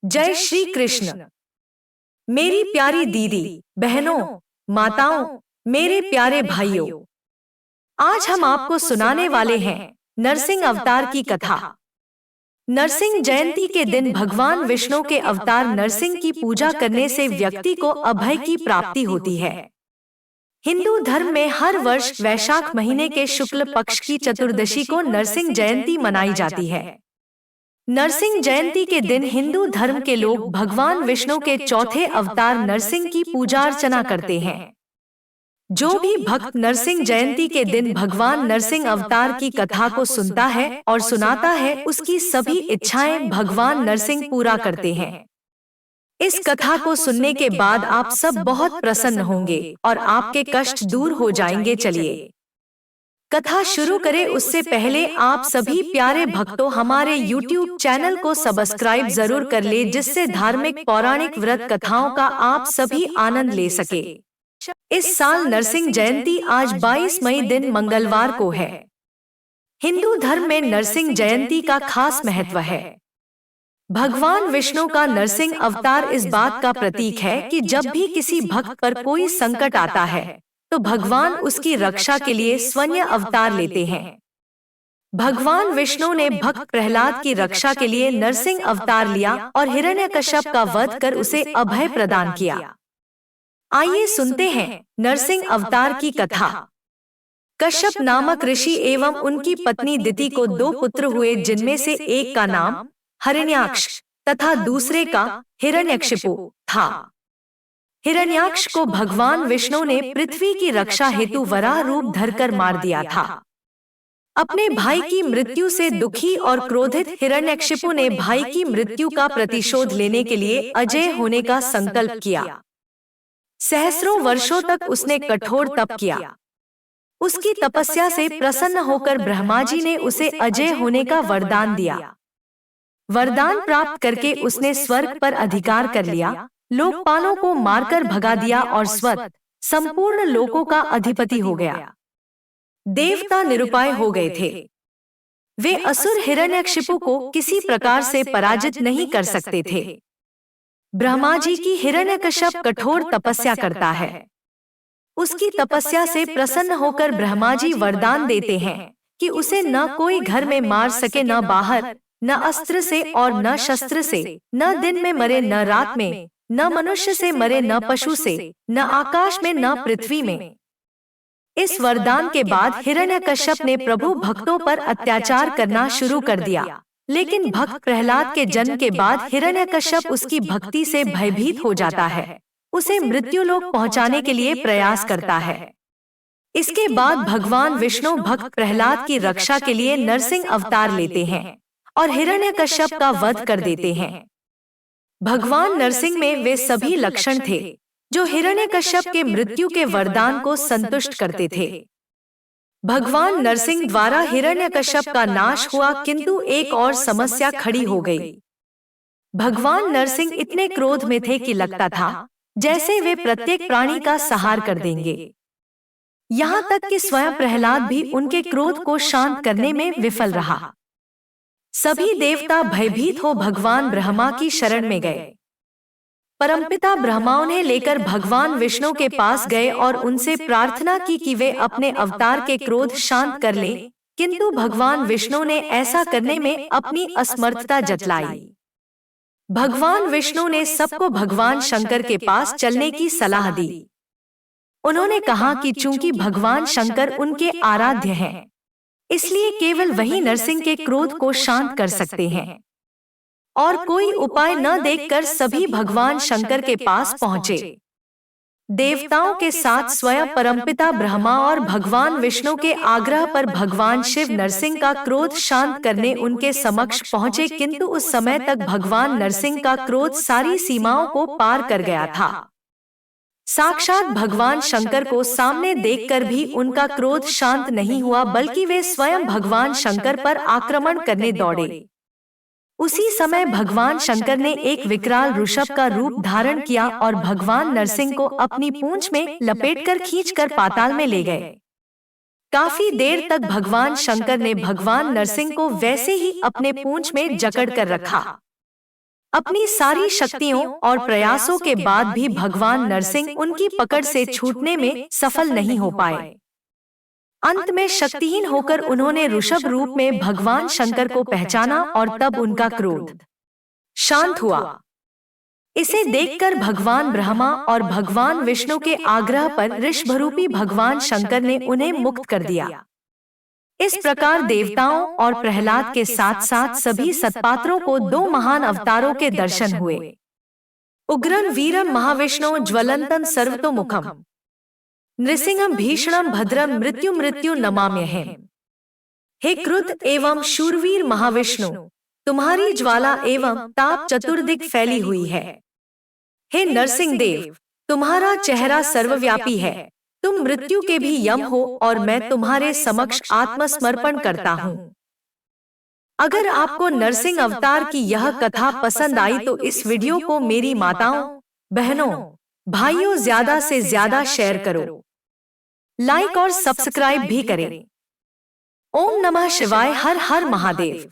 जय श्री कृष्ण। मेरी प्यारी दीदी, बहनों, माताओं, मेरे प्यारे भाइयों, आज हम आपको सुनाने वाले हैं नरसिंह अवतार की कथा। नरसिंह जयंती के दिन भगवान विष्णु के अवतार नरसिंह की पूजा करने से व्यक्ति को अभय की प्राप्ति होती है। हिंदू धर्म में हर वर्ष वैशाख महीने के शुक्ल पक्ष की चतुर्दशी को नरसिंह जयंती मनाई जाती है। नरसिंह जयंती के दिन हिंदू धर्म के लोग भगवान विष्णु के चौथे अवतार नरसिंह की पूजा अर्चना करते हैं। जो भी भक्त नरसिंह जयंती के दिन भगवान नरसिंह अवतार की कथा को सुनता है और सुनाता है, उसकी सभी इच्छाएं भगवान नरसिंह पूरा करते हैं। इस कथा को सुनने के बाद आप सब बहुत प्रसन्न होंगे और आपके कष्ट दूर हो जाएंगे। चलिए कथा शुरू करें उससे पहले आप सभी प्यारे भक्तों हमारे YouTube चैनल को सब्सक्राइब जरूर कर ले, जिससे धार्मिक पौराणिक व्रत कथाओं का आप सभी आनंद ले सके। इस साल नरसिंह जयंती आज 22 मई दिन मंगलवार को है। हिंदू धर्म में नरसिंह जयंती का खास महत्व है। भगवान विष्णु का नरसिंह अवतार इस बात का प्रतीक है कि जब भी किसी भक्त पर कोई संकट आता है तो भगवान उसकी रक्षा के लिए स्वयं अवतार लेते हैं। भगवान विष्णु ने भक्त प्रहलाद की रक्षा के लिए नरसिंह अवतार लिया और हिरण्यकश्यप का वध कर उसे अभय प्रदान किया। आइए सुनते हैं नरसिंह अवतार की कथा। कश्यप नामक ऋषि एवं उनकी पत्नी दिति को 2 पुत्र हुए, जिनमें से एक का नाम हिरण्याक्ष तथा दूसरे का हिरण्यकशिपु था। हिरण्याक्ष को भगवान विष्णु ने पृथ्वी की रक्षा हेतु वराह रूप धरकर मार दिया था। अपने भाई की मृत्यु से दुखी और क्रोधित हिरण्यकशिपु ने भाई की मृत्यु का प्रतिशोध लेने के लिए अजेय होने का संकल्प किया। सहस्रों वर्षों तक उसने कठोर तप किया। उसकी तपस्या से प्रसन्न होकर ब्रह्मा जी ने उसे अजेय होने का वरदान दिया। वरदान प्राप्त करके उसने स्वर्ग पर अधिकार कर लिया, लोकपालों को मारकर भगा दिया और स्वतः संपूर्ण लोकों का अधिपति हो गया। देवता निरुपाय हो गए थे। वे असुर हिरण्यकशिपु को किसी प्रकार से पराजित नहीं कर सकते थे। ब्रह्मा जी की हिरण्यकश्यप कठोर तपस्या करता है। उसकी तपस्या से प्रसन्न होकर ब्रह्मा जी वरदान देते हैं कि उसे न कोई घर में मार सके, न बाहर, न अस्त्र से और न शस्त्र से, न दिन में मरे न रात में, न मनुष्य से मरे न पशु से, न आकाश में न पृथ्वी में। इस वरदान के बाद हिरण्यकश्यप ने प्रभु भक्तों पर अत्याचार करना शुरू कर दिया। लेकिन भक्त प्रहलाद के जन्म के बाद हिरण्यकश्यप उसकी भक्ति से भयभीत हो जाता है, उसे मृत्युलोक पहुंचाने के लिए प्रयास करता है। इसके बाद भगवान विष्णु भक्त प्रहलाद की रक्षा के लिए नरसिंह अवतार लेते हैं और हिरण्यकश्यप का वध कर देते हैं। भगवान नरसिंह में वे सभी लक्षण थे जो हिरण्यकश्यप के मृत्यु के वरदान को संतुष्ट करते थे। भगवान नरसिंह द्वारा हिरण्यकश्यप का नाश हुआ, किंतु एक और समस्या खड़ी हो गई। भगवान नरसिंह इतने क्रोध में थे कि लगता था जैसे वे प्रत्येक प्राणी का संहार कर देंगे। यहाँ तक कि स्वयं प्रहलाद भी उनके क्रोध को शांत करने में विफल रहा। सभी देवता भयभीत हो भगवान ब्रह्मा की शरण में गए। परमपिता ब्रह्मा उन्हें लेकर भगवान विष्णु के पास गए और उनसे प्रार्थना की कि वे अपने अवतार के क्रोध शांत कर लें, किंतु भगवान विष्णु ने ऐसा करने में अपनी असमर्थता जतलाई। भगवान विष्णु ने सबको भगवान शंकर के पास चलने की सलाह दी। उन्होंने कहा कि चूंकि भगवान शंकर उनके आराध्य हैं, इसलिए केवल वही नरसिंह के क्रोध को शांत कर सकते हैं। और कोई उपाय न देखकर सभी भगवान शंकर के पास पहुंचे। देवताओं के साथ स्वयं परमपिता ब्रह्मा और भगवान विष्णु के आग्रह पर भगवान शिव नरसिंह का क्रोध शांत करने उनके समक्ष पहुंचे, किंतु उस समय तक भगवान नरसिंह का क्रोध सारी सीमाओं को पार कर गया था। साक्षात भगवान शंकर को सामने देखकर भी उनका क्रोध शांत नहीं हुआ, बल्कि वे स्वयं भगवान शंकर पर आक्रमण करने दौड़े। उसी समय भगवान शंकर ने एक विकराल ऋषभ का रूप धारण किया और भगवान नरसिंह को अपनी पूंछ में लपेटकर खींचकर पाताल में ले गए। काफी देर तक भगवान शंकर ने भगवान नरसिंह को वैसे ही अपने पूंछ में जकड़ कर रखा। अपनी सारी शक्तियों और प्रयासों के बाद भी भगवान नरसिंह उनकी पकड़ से छूटने में सफल नहीं हो पाए। अंत में शक्तिहीन होकर उन्होंने ऋषभ रूप में भगवान शंकर को पहचाना और तब उनका क्रोध शांत हुआ। इसे देखकर भगवान ब्रह्मा और भगवान विष्णु के आग्रह पर ऋषभरूपी भगवान शंकर ने उन्हें मुक्त कर दिया। इस प्रकार देवताओं और प्रहलाद के साथ साथ सभी सत्पात्रों को दो महान अवतारों के दर्शन हुए। उग्रं वीरं महाविष्णु ज्वलंतं सर्वतोमुखम् नृसिंहं भीषणं भद्रं मृत्यु मृत्यु नमाम्यहम्। हे क्रुद्ध एवं शूरवीर महाविष्णु, तुम्हारी ज्वाला एवं ताप चतुर्दिक फैली हुई है। हे नरसिंह देव, तुम्हारा चेहरा सर्वव्यापी है, तुम मृत्यु के भी यम हो और मैं तुम्हारे समक्ष आत्मसमर्पण करता हूँ। अगर आपको नरसिंह अवतार की यह कथा पसंद आई तो इस वीडियो को मेरी माताओं, बहनों, भाइयों ज्यादा से ज्यादा शेयर करो, लाइक और सब्सक्राइब भी करें। ओम नमः शिवाय। हर हर महादेव।